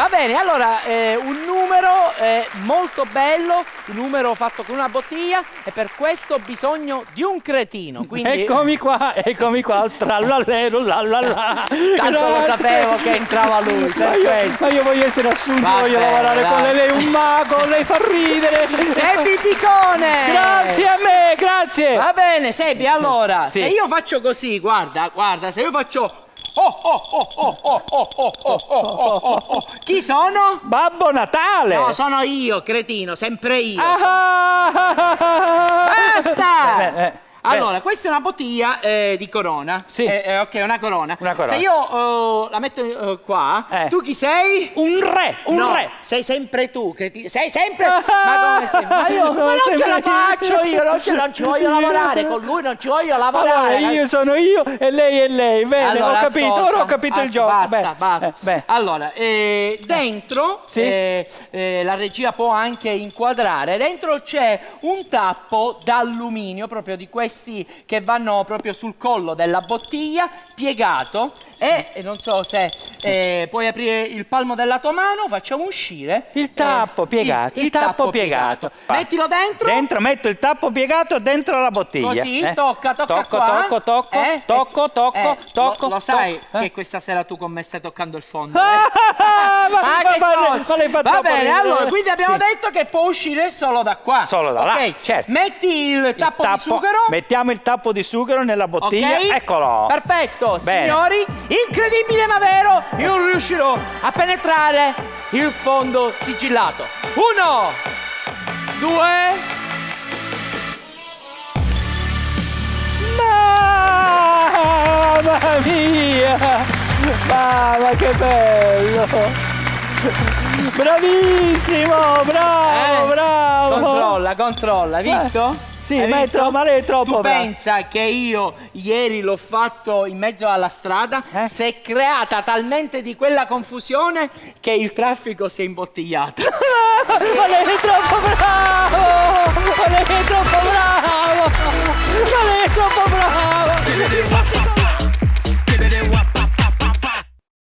Va bene, allora un numero molto bello, un numero fatto con una bottiglia e per questo ho bisogno di un cretino. Quindi... Eccomi qua, trallallero, lallalla. Tanto lo sapevo che entrava lui. Ma io voglio essere assunto, Va voglio bene, lavorare con lei, lei è un mago, lei fa ridere. Sebi Picone! Grazie a me, grazie. Va bene, Sebi, allora, Sì. se io faccio così, guarda, se io faccio... Chi sono? Babbo Natale. No, sono io, cretino, sempre io. Ah. Basta! Allora, questa è una bottiglia di Corona. Sì. Ok, una Corona. Una Corona. Se io la metto qua, tu chi sei? Un re, un re. Sei sempre tu, cretino. Sei sempre... Ma come sei? Ma io non ce la faccio io, non ci voglio lavorare. Con lui non ci voglio lavorare. Allora, io sono io e lei è lei. Bene, Allora, ho capito, ascolta, ora ho capito il gioco. Basta, basta. Beh. Allora, dentro, la regia può anche inquadrare, dentro c'è un tappo d'alluminio, proprio di questi che vanno proprio sul collo della bottiglia, piegato, e non so se puoi aprire il palmo della tua mano, facciamo uscire Il tappo piegato, il tappo piegato. Mettilo dentro. Dentro, metto il tappo piegato dentro la bottiglia. Così, tocca qua. Tocco. Lo sai che questa sera tu con me stai toccando il fondo, Ma l'hai fatto Va bene, ridere. allora, quindi abbiamo detto che può uscire solo da qua. Solo da là, certo. Metti il tappo di sughero. Mettiamo il tappo di sughero nella bottiglia, Ok? eccolo. Perfetto, Bene. signori, incredibile ma vero, io riuscirò a penetrare il fondo sigillato. 1, 2... Mamma mia! Mamma che bello! Bravissimo, bravo! Controlla, hai visto? Sì, Hai visto? ma lei è troppo Tu bravo. pensa che io ieri l'ho fatto in mezzo alla strada? Si è creata talmente di quella confusione che il traffico si è imbottigliato. Ma lei è troppo bravo! Ma lei è troppo bravo!